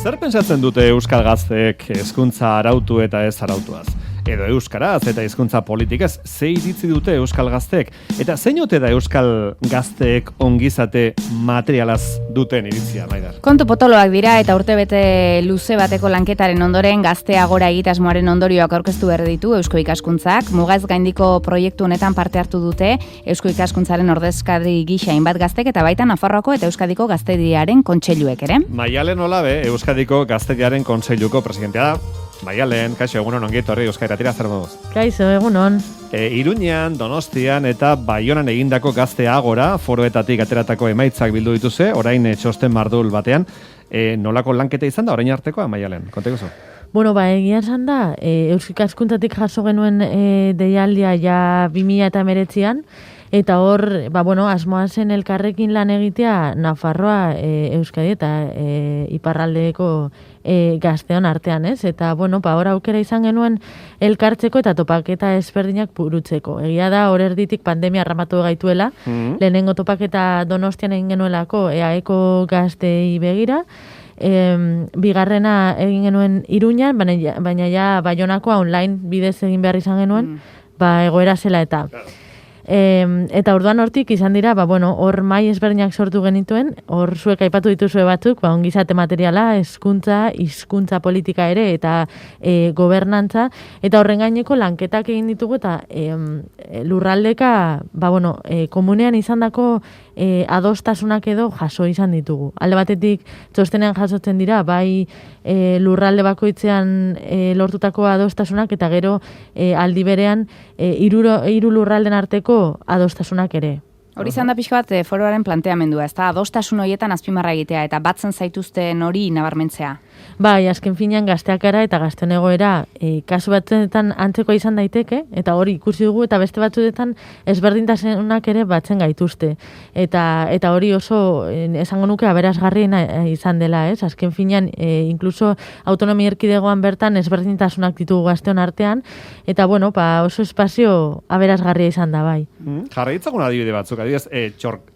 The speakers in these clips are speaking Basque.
Zer pentsatzen dute euskal gazteek hezkuntza arautu eta ez arautuaz? Edo euskaraz eta hizkuntza politikaz ze iritzi dute euskal gazteek? Eta zein ote da euskal gazteek ongizate materialaz duten iritzia, Maider? Kontu potoloak dira eta urtebete luze bateko lanketaren ondoren gaztea gora egitasmoaren ondorioak aurkeztu behar ditu Eusko Ikaskuntzak. Mugaz gaindiko proiektu honetan parte hartu dute Eusko Ikaskuntzaren ordezkari gisa hainbat gaztek eta baita Nafarroako eta Euskadiko Gaztediaren kontseiluek ere. Maialen Olabe, Euskadiko Gaztediaren kontseiluko presidentea da. Maialen, kaixo, egunon ongi etorri Euskairatira zer moduz? Kaixo, egunon. Iruñean, Donostian eta Baionan egindako Gazte Agora foroetatik ateratako emaitzak bildu dituzue, orain txosten mardul batean. Nolako lanketa izan da orain artekoa, Maialen? Konteko zu? Bueno, egia esan da, Eusko Ikaskuntzatik jaso genuen deialdia ja 2019an, eta hor, asmoa zen elkarrekin lan egitea Nafarroa, Euskadi eta iparraldeko gazteon artean, ez? Eta, hor aukera izan genuen elkartzeko eta topaketa ezberdinak burutzeko. Egia da, hor erditik pandemia ramatu gaituela, lehenengo topaketa Donostian egin genuelako EAEko gaztei begira, bigarrena egin genuen Iruñan, baina ja Baionakoa online bidez egin behar izan genuen, egoera zela eta. Eta orduan hortik izan dira, hor mai ezberdinak sortu genituen, hor zuek aipatu dituzue batzuk, ongizate materiala, hizkuntza politika ere, eta gobernantza, eta horren gaineko lanketak egin ditugu, eta lurraldeka, komunean izandako adostasunak edo jaso izan ditugu. Alde batetik txostenean jasotzen dira, bai lurralde bakoitzean lortutako adostasunak, eta gero aldi berean hiru lurralden arteko adostasunak ere. Hori izan da pixka bat foroaren planteamendua, ez da adostasun horietan azpimarra egitea eta batzen zaituzten hori nabarmentzea. Bai, azken finean gazteak gara eta gazten egoera kasu batzuetan antzekoa izan daiteke, eta hori ikusi dugu eta beste batzuetan ezberdintasunak ere batzen gaituzte. Eta hori oso esango nuke aberasgarriena izan dela, ez? Azken finean, inkluso autonomia erkidegoan bertan ezberdintasunak ditugu gazteon artean, eta oso espazio aberasgarria izan da, bai. Jarri ditzagun adibide batzuk, adibidez,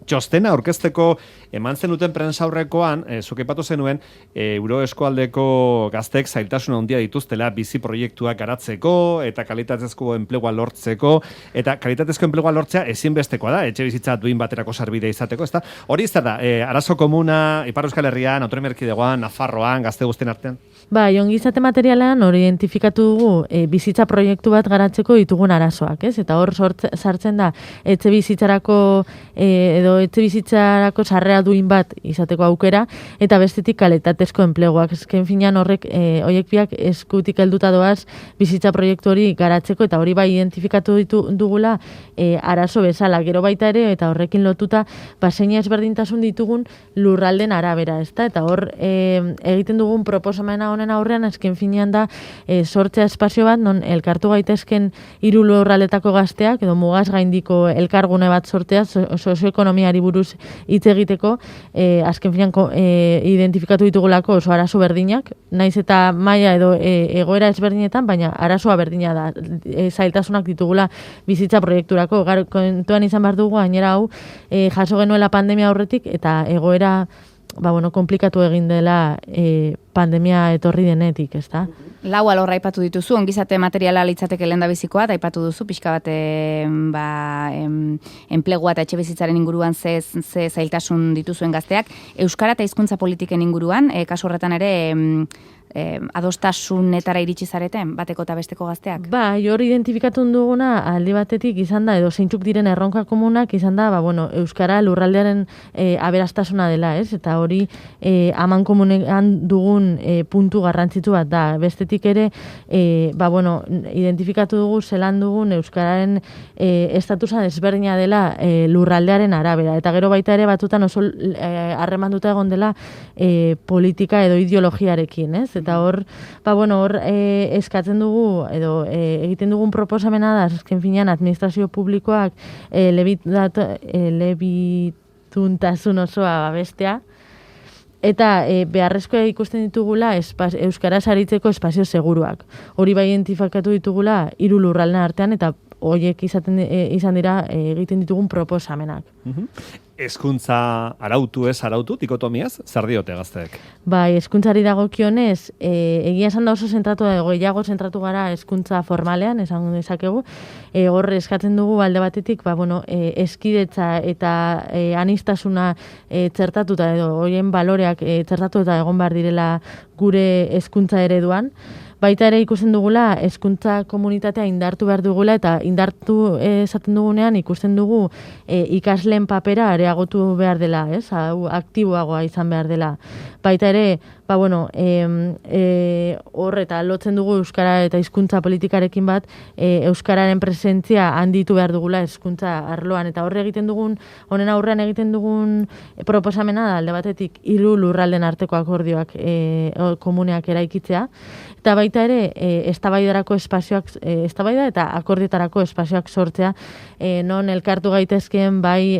txostena aurkezteko eman zenuten prensaurrekoan, zuk aipatu zenuen, Euroeskualdeko gazteek zailtasun handia dituztela bizi proiektuak garatzeko eta kalitatezko enplegua lortzeko, eta kalitatezko enplegua lortzea ezinbestekoa da, etxe bizitza duin baterako sarbidea izateko, ezta? Hori ez da, arazo komuna, Ipar Euskal Herrian, Autonomia Erkidegoan, Nafarroan, gazte guztien artean? Bai, ongizate materialean hori identifikatu dugu bizitza proiektu bat garatzeko ditugun arazoak, ez? Eta hor sartzen da etxe bizitzarako edo etxe bizitzarako sarrera duin bat izateko aukera, eta bestetik kalitatezko enpleguak. Ezken finean horiek biak eskutik helduta doaz bizitza proiektu hori garatzeko, eta hori bai identifikatu dugula arazo bezala. Gero baita ere, eta horrekin lotuta, zein ezberdintasun ditugun lurralden arabera, ezta? Eta hor egiten dugun proposamena honen aurrean, azken finean da sortzea espazio bat, non elkartu gaitezken hiru lurraldetako gazteak, edo mugaz gaindiko elkargune bat sortzea, sozioekonomiari buruz hitz egiteko, azken finean identifikatu ditugulako oso arazo berdinak, naiz eta maila edo egoera ezberdinetan, baina arazoa berdina da, zailtasunak ditugula bizitza proiekturako. Kontuan izan behar dugu, gainera hau, jaso genuela pandemia aurretik, eta egoera komplikatu egin dela pandemia etorri denetik, ez da? Lau alorra aipatu dituzu, ongizate materiala litzateke lehendabizikoa, eta aipatu duzu, pixka bat enplegua eta etxe bizitzaren inguruan ze zailtasun dituzuen gazteak. Euskara eta hizkuntza politiken inguruan, kasu horretan ere adostasunetara iritsi zareten, bateko eta besteko gazteak? Hori identifikatu duguna aldi batetik izan da, edo zeintzuk diren erronka komunak izan da, Euskara lurraldearen aberastasuna dela, ez? Eta hori aman komunean dugun puntu garrantzitu bat da. Bestetik ere, identifikatu dugu zelan dugun Euskararen estatusa desberdina dela lurraldearen arabera. Eta gero baita ere batzutan oso harremanduta egon dela politika edo ideologiarekin, ez? Eta hor, eskatzen dugu, edo egiten dugun proposamena da, azken finean, administrazio publikoak lebituntasun osoa babestea, eta beharrezkoa ikusten ditugula euskaraz aritzeko espazio seguruak. Hori bai identifikatu ditugula hiru lurralden artean, eta horiek izan dira egiten ditugun proposamenak. hezkuntza arautu ez arautu, dikotomiaz, zer diote gazteek? Bai, hezkuntzari dagokionez, egia esan da oso zentratu da, gehiago zentratu gara hezkuntza formalean, esan dezakegu, hor eskatzen dugu alde batetik, eskidetza eta anistasuna txertatuta edo horien baloreak txertatuta egon behar direla gure hezkuntza ereduan. Baita ere ikusten dugula hezkuntza komunitatea indartu behar dugula eta indartu esaten dugunean ikusten dugu ikasleen papera areagotu behar dela, ez? Hau aktiboagoa izan behar dela. Baita ere, hor eta lotzen dugu euskara eta hizkuntza politikarekin bat, euskararen presentzia handitu behar dugula hezkuntza arloan eta horre egiten dugun, honen aurrean egiten dugun proposamena da alde batetik 3 lurralden arteko akordioak komuneak eraikitzea. Eta baita ere, eztabaidarako espazioak, eztabaida eta akordioetarako espazioak sortzea, non elkartu gaitezkeen bai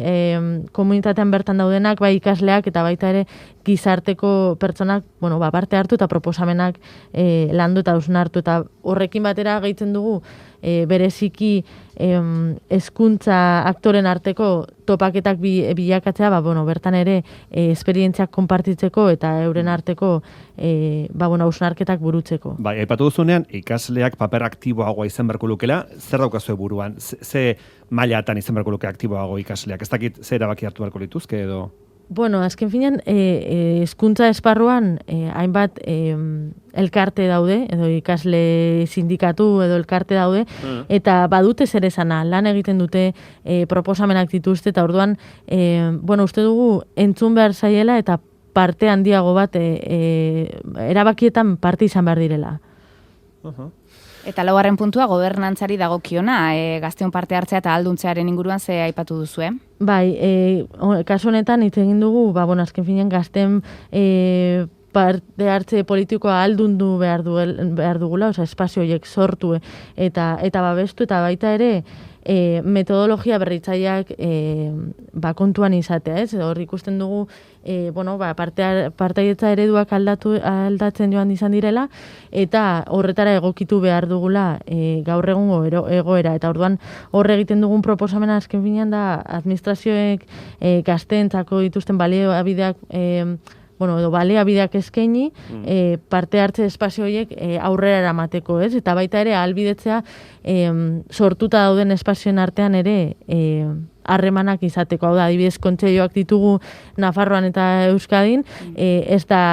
komunitatean bertan daudenak, bai ikasleak eta baita ere gizarteko pertsonak, parte hartu eta proposamenak landu eta hausnartu eta horrekin batera gehitzen dugu bereziki hezkuntza aktoren arteko topaketak bilakatzea, bertan ere esperientziak konpartitzeko eta euren arteko hausnarketak burutzeko. Bai, aipatu duzunean, ikasleak paper aktiboagoa izan beharko lukela, zer daukazue buruan? Ze mailatan izan beharko luke aktiboago ikasleak? Ez dakit ze erabaki hartu beharko lituzke edo? Azken finean, hezkuntza esparruan hainbat elkarte daude, edo ikasle sindikatu edo elkarte daude, eta badute zer esana, lan egiten dute proposamenak dituzte, eta orduan, uste dugu entzun behar zaiela eta parte handiago bat erabakietan parte izan behar direla. Eta laugarren puntua, gobernantzari dagokiona, gazteon parte hartzea eta alduntzearen inguruan ze aipatu duzu, Bai, kasu honetan hitz egin dugu, azken finean gazten parte hartze politikoa aldundu behar dugula, espazio horiek sortu eta babestu, eta baita ere metodologia berritzaileak kontuan izatea, ez? Hor ikusten dugu partaietza ereduak aldatzen joan izan direla eta horretara egokitu behar dugula gaur egungo egoera eta orduan hor egiten dugun proposamena azken finean da administrazioek gazteentzako dituzten baliabideak edo baliabideak eskaini parte hartze espazio horiek aurrera eramateko, ez? Eta baita ere ahalbidetzea sortuta dauden espazioen artean ere harremanak izateko. Hau da, adibidez kontseilloak ditugu Nafarroan eta Euskadin, ez da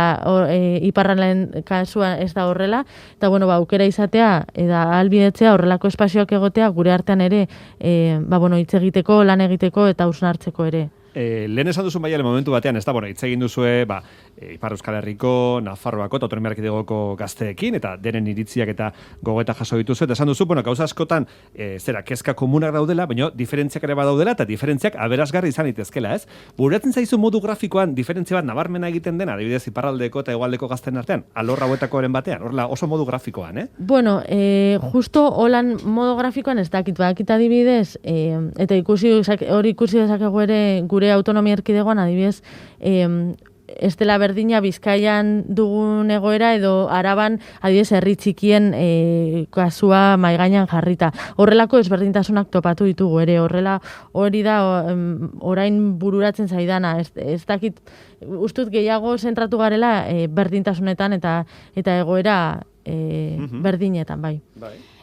iparralden kasuan ez da horrela, eta aukera izatea eta ahalbidetzea horrelako espazioak egotea gure artean ere hitz egiteko, lan egiteko eta hausnartzeko ere. Lehen esan duzun baiale momentu batean, ez da, hitz egin duzue, Ipar Euskal Herriko, Nafarroako eta Autonomia Erkidegoko gazteekin, eta denen iritziak eta gogoeta jaso dituzu, eta esan duzu, gauza askotan, kezka komunak daudela, baina diferentziak ere badaudela, eta diferentziak aberasgarri izan itezkela, ez? Buratzen zaizu modu grafikoan diferentzia bat nabarmena egiten dena, adibidez iparraldeko eta hegoaldeko gazten artean, alor hauetakoaren batean, horrela oso modu grafikoan, Justo holan modu grafikoan ez dakit, adibidez, eta ikusi dezakegu ere gure autonomia erkidegoan, adibidez, ez dela berdina Bizkaian dugun egoera edo Araban adibidez herri txikien kasua mahai gainean jarrita. Horrelako ezberdintasunak topatu ditugu ere, hori da orain bururatzen zaidana, ez dakit ustut gehiago zentratu garela berdintasunetan eta egoera berdinetan, bai.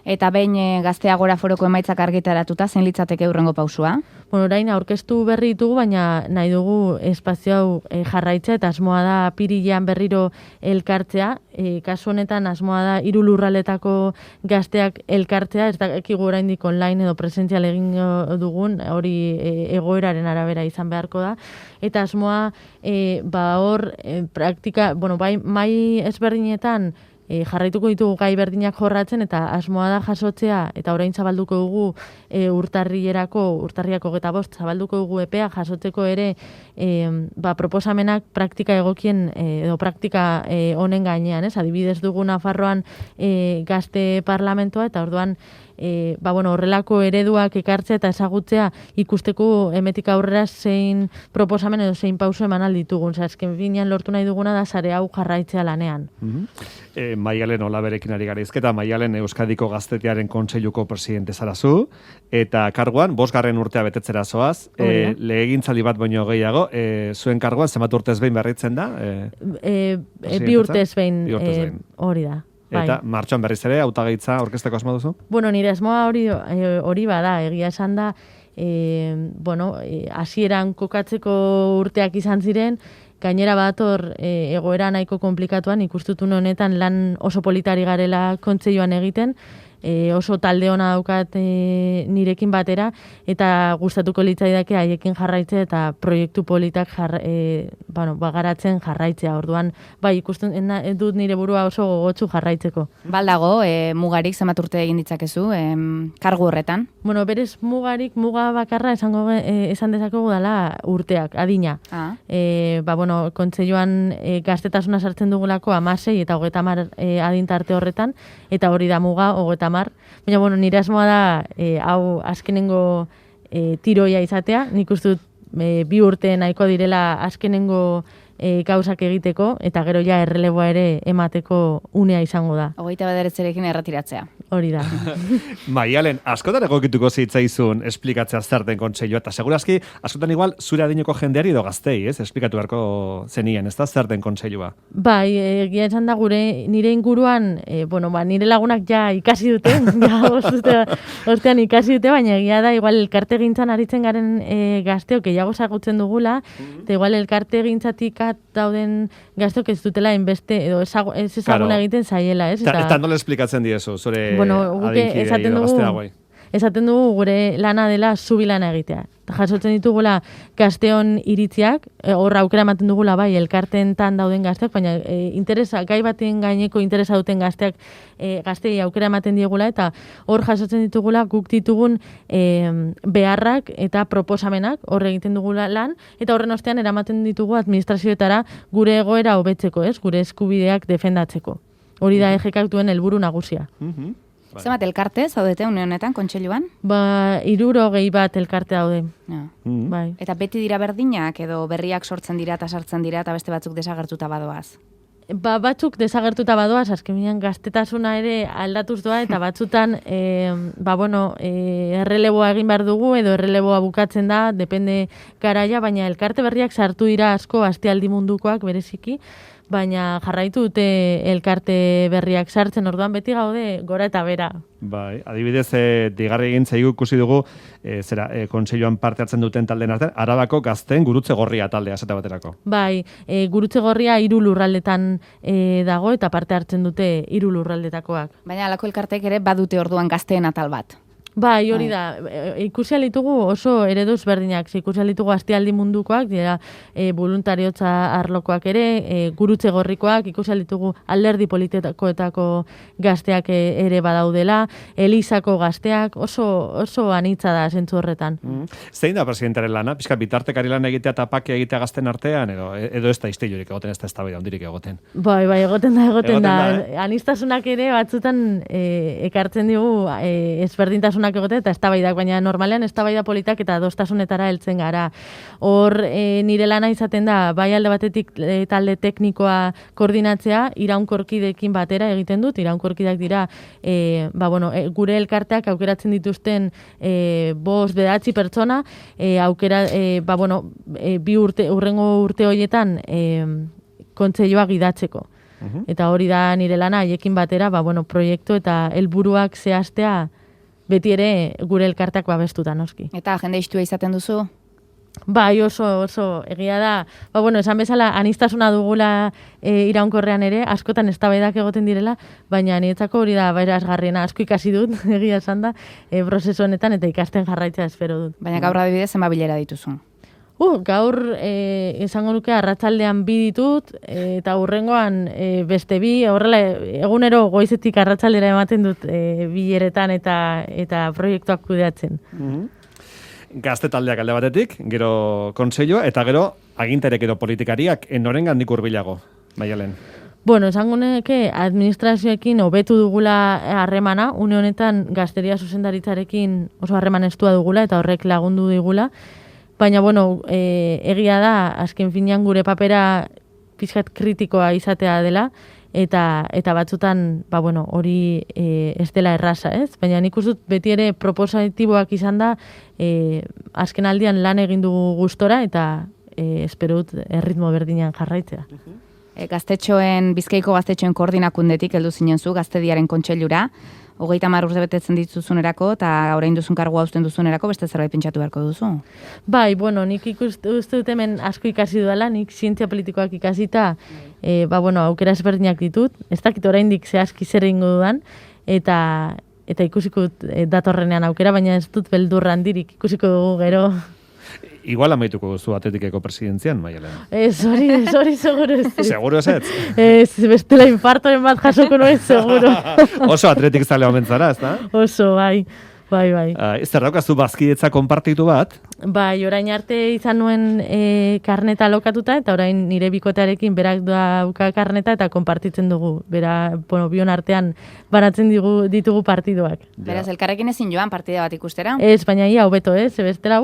Eta behin Gazteagora foroko emaitzak argitaratuta, zein litzateke hurrengo pausua? Orain aurkeztu berri ditugu, baina nahi dugu espazio hau jarraitza eta asmoa da apirilean berriro elkartzea. Kasu honetan asmoa da 3 lurraldetako gazteak elkartzea, ez dakigu oraindik online edo presentzial egin dugun, hori egoeraren arabera izan beharko da. Eta asmoa hor praktika, bai mai ezberdinetan jarraituko ditugu gai berdinak jorratzen eta asmoa da jasotzea eta orain zabalduko dugu urtarriak 25 zabalduko dugu epea jasotzeko ere proposamenak praktika egokien edo praktika honen gainean, ez? Adibidez dugu Nafarroan gazte parlamentoa eta orduan horrelako ereduak ekartzea eta ezagutzea ikusteko emetik aurrera zein proposamen edo zein pauso eman alditugun. Azken finean lortu nahi duguna da sare hau jarraitzea lanean. Maialen Olaberekin ari gara izketa, Maialen Euskadiko Gaztetiaren Kontseiluko presidente zarazu, eta karguan 5. urtea betetzera zoaz, legegintzaldi bat baino gehiago, zuen karguan zenbat urtez behin berritzen da? 2 urtez behin, hori da. Eta martxoan berriz ere, hautagaitza aurkezteko asmo duzu? Nire asmoa hori bada, egia esan da, hasieran kokatzeko urteak izan ziren, gainera bator egoera nahiko komplikatuan, ikustutun honetan lan oso politari garela kontseiluan egiten, oso talde ona daukat nirekin batera, eta gustatuko litzaidake haiekin jarraitzea eta proiektu politak garatzen jarraitzea. Orduan, ikusten dut nire burua oso gogotsu jarraitzeko. Baldago, mugarik zenbat urte egin ditzakezu, kargu horretan? Berez muga bakarra esan dezakegu dela urteak, adina. Kontseiluan gaztetasuna sartzen dugulako 16 eta 30 adintarte horretan, eta hori da muga 30. Baina, nire asmoa da, hau azkenengo tiroia izatea, nik uste dut 2 urte nahiko direla azkenengo gauzak egiteko, eta gero ja erreleboa ere emateko unea izango da. 29 erretiratzea. Hori da. Maialen, askotan egokituko zitzaizun esplikatzea zer den kontseilua, eta segurazki, askotan igual zure adineko jendeari edo gaztei, esplikatu beharko zenien, ez da zer den kontseilua? Egia esan da nire inguruan, nire lagunak ja ikasi dute, ostean ikasi dute, baina egia da, igual elkarte gintzan aritzen garen gazteok gehiago zagutzen dugula, eta igual elkarte gintzatik dauden gazteok ez dutela inbeste, edo ez ezaguna egiten zaiela, ez? Eta nola esplikatzen diezu, zure adinkidea edo gaztea guai? Esaten dugu gure lana dela zubilana egitea. Jasotzen ditugula gazteon iritziak, hor aukera ematen dugula bai elkartentan dauden gazteak, baina gai baten gaineko interesa duten gazteak gaztei aukera ematen diegula, eta hor jasotzen ditugula guk ditugun beharrak eta proposamenak hor egiten dugula lan, eta horren ostean eramaten ditugu administrazioetara gure egoera hobetzeko, gure eskubideak defendatzeko. Hori da EGKak duen helburu nagusia. Zenbat elkarte zaudete une honetan kontseiluan? 61 elkarte daude. Bai. Eta beti dira berdinak edo berriak sortzen dira eta sartzen dira eta beste batzuk desagertuta badoaz? Batzuk desagertuta badoaz, azkenean gaztetasuna ere aldatuz doa, eta batzutan erreleboa egin behar dugu edo erreleboa bukatzen da, depende garaia, baina elkarte berriak sartu dira asko astealdi mundukoak bereziki, baina jarraitu dute elkarte berriak sartzen, orduan beti gaude gora eta bera. Bai, adibidez, digarri egin zaigu ikusi dugu, kontseiluan parte hartzen duten taldeen artean, Arabako gazteen Gurutze Gorria taldea esate baterako. Bai, Gurutze Gorria 3 lurraldetan dago eta parte hartzen dute 3 lurraldetakoak. Baina alako elkarteek ere badute orduan gazteen atal bat. Bai, hori da. Ikusi alitugu oso ereduz berdinak. Ikusi alitugu astialdi mundukoak, dira voluntariotza arlokoak ere, Gurutze Gorrikoak, ikusi alitugu alderdi politikoetako gazteak ere badaudela, Elizako gazteak, oso anitza da zentzu horretan. Zein da presidentaren lana? Pizka bitartekari lan egitea eta pake egitea gazten artean, edo ez da istilurik egoten, ez da eztabaida handirik egoten? Bai, egoten da. Anistasunak ere batzutan ekartzen digu ezberdintasun egote eta eztabaidak, baina normalean eztabaida politak eta adostasunetara heltzen gara. Hor nire lana izaten da, bai alde batetik talde teknikoa koordinatzea, iraunkorkidekin batera egiten dut, iraunkorkideak dira gure elkarteak aukeratzen dituzten 5-9 pertsona, hurrengo urte horietan kontseilua gidatzeko. Eta hori da nire lana, haiekin batera, proiektu eta helburuak zehaztea beti ere gure elkarteak babestuta noski. Eta jende istua izaten duzu? Bai, oso egia da. Esan bezala anistasuna dugula iraunkorrean ere, askotan eztabaidak egoten direla, baina niretzako hori da berazgarriena, asko ikasi dut, egia esan da, prozesu honetan eta ikasten jarraitzea espero dut. Baina gaur adibidez zenbat bilera dituzu? Gaur esango nuke arratsaldean 2 ditut, eta hurrengoan beste 2, horrela egunero goizetik arratsaldera ematen dut bileretan eta proiektuak kudeatzen. Gazte taldeak alde batetik, gero kontseilua, eta gero agintarek edo politikariak norengandik hurbilago, Maialen? Bueno, esango neke administrazioekin hobetu dugula harremana, une honetan gazteria zuzendaritzarekin oso harreman estua dugula eta horrek lagundu digula, baina bueno, egia da, azken finean gure papera pixkat kritikoa izatea dela, eta batzutan, bueno, hori ez dela erraza, ez? Baina nik uste dut beti ere propositiboak izan da, azken aldian lan egin dugu gustora eta espero dut erritmo berdinean jarraitzea. Bizkaiko gaztetxoen koordinakundetik heldu zinen zu, Gaztediaren kontseilura, 30 urte betetzen dituzunerako eta orain duzun kargua uzten duzunerako beste zerbait pentsatu beharko duzu? Bai, bueno, nik uste dut hemen asko ikasi duela, nik zientzia politikoak ikasita, aukera ezberdinak ditut, ez dakit oraindik zehazki zer egingo dudan, eta ikusiko dut datorrenean aukera, baina ez dut beldur handirik ikusiko dugu gero. Igual amaituko duzu Atletikeko presidentzian, Maialen. Hori seguro ez. Seguro ez ez? Ez, bestela infartoen bat jasoko nuen, seguro. Oso Atletik zale omentzara, ez da? Oso, bai. Zer daukazu bazkidetza konpartitu bat? Bai, orain arte izan nuen karneta alokatuta, eta orain nire bikotearekin berak dauka karneta eta konpartitzen dugu. Bion artean banatzen ditugu partidoak. Beraz, elkarrekin ezin joan partida bat ikustera? Ez, baina ia hobeto, bestela,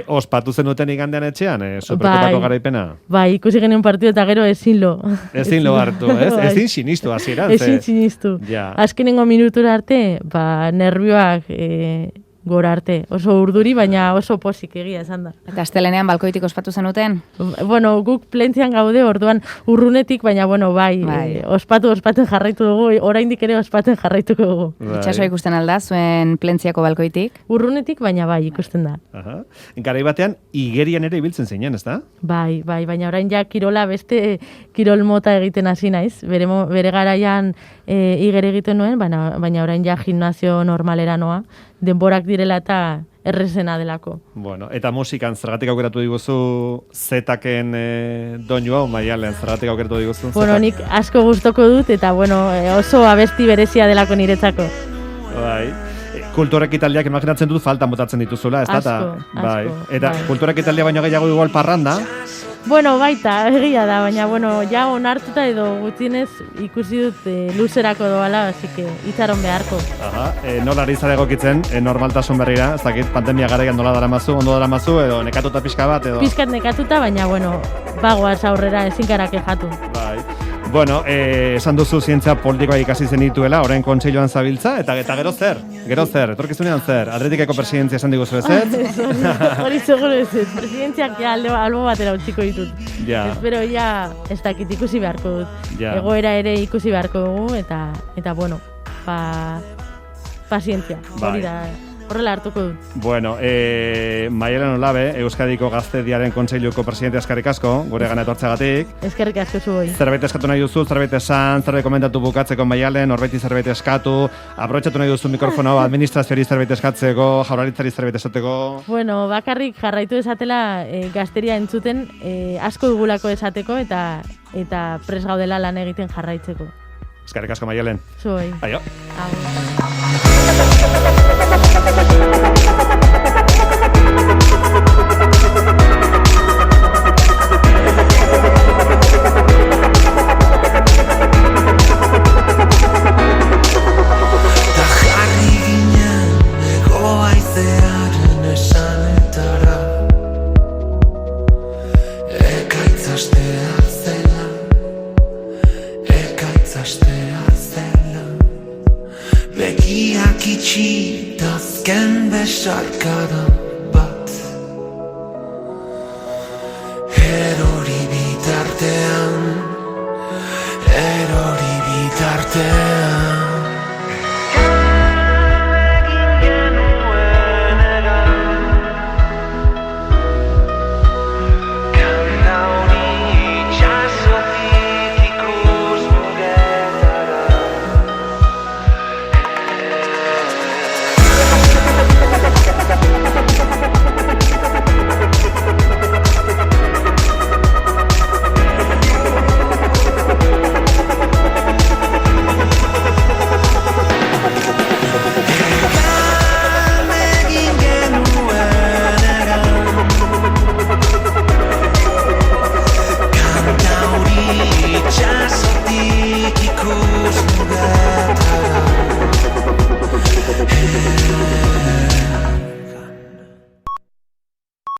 Ospatu zenuten igandean etxean, Superkopako garaipena? Bai, ikusi genuen partido eta gero ezin lo. Ezin lo hartu, ez? Ezin sinistu hasieran. Ezin sinistu. Azkenengo minutura arte, nervioak gora arte. Oso urduri, baina oso posik egia esan da. Eta astelenean balkoitik ospatu zenuten? Bueno, guk plentzian gaude, orduan urrunetik, baina bai. Ospatzen jarraitu dugu, oraindik ere ospatzen jarraituko dugu. Itxasoa ikusten alda, zuen plentziako balkoitik? Urrunetik, baina bai, ikusten da. Garai batean, igerian ere ibiltzen zeinen, ez da? Bai, baina orain ja kirola beste kirol mota egiten hasi naiz. Bere garaian iger egiten nuen, baina orain ja gimnasio normalera noa. Denborak direla eta errezena delako. Bueno, eta musikan zergatik aukeratu diguzu Zetaken doinu hau, Maialen, zergatik aukeratu diguzu? Bueno, nik asko gustoko dut eta oso abesti berezia delako niretzako. Bai. Kulturek italdiak imaginatzen dut faltan botatzen dituzula, ez da? Asko. Eta kulturek italdia baino gehiago igual parranda? Bueno, baita, egia da, baina ja onartuta edo gutxienez ikusi dut luzerako doala, así que itxaron beharko. Nola ari zara egokitzen, normaltasun berrira, ez dakit, pandemia garaian nola ondo daramazu, edo nekatuta pixka bat, edo? Pixkat nekatuta, baina, bagoaz aurrera ezin gara kejatu. Bai. Bueno, esan duzu zientzia politikoa ikasi zenituela, orain kontseiluan zabiltza, eta gero zer? Etorkizunean zer? Atletikeko presidentzia esan diguzu ez? Hori seguro ez, presidentziak albo batera utziko ditut. Espero ez dakit ikusi beharko dut. Egoera ere ikusi beharko dugu, eta pazientzia, hori da. Horrela hartuko dut. Bueno, Maialen Olabe, Euskadiko Gaztediaren Kontseiluko presidente, eskerrik asko, gure gana etortzeagatik. Eskerrik asko zuoi. Zerbait eskatu nahi duzu, zerbait esan, zerbait komentatu bukatzeko Maialen, horbaiti zerbait eskatu, aprobetxatu nahi duzu mikrofono administrazioari zerbait eskatzeko, jaurlaritzari zerbait esateko. Bueno, bakarrik jarraitu esatela gazteria entzuten, asko dugulako esateko eta pres gaudela lan egiten jarraitzeko. Eskerrik asko Maialen. Zuoi. Aio. Begiak itxi dazken besarkada bat erori bitartean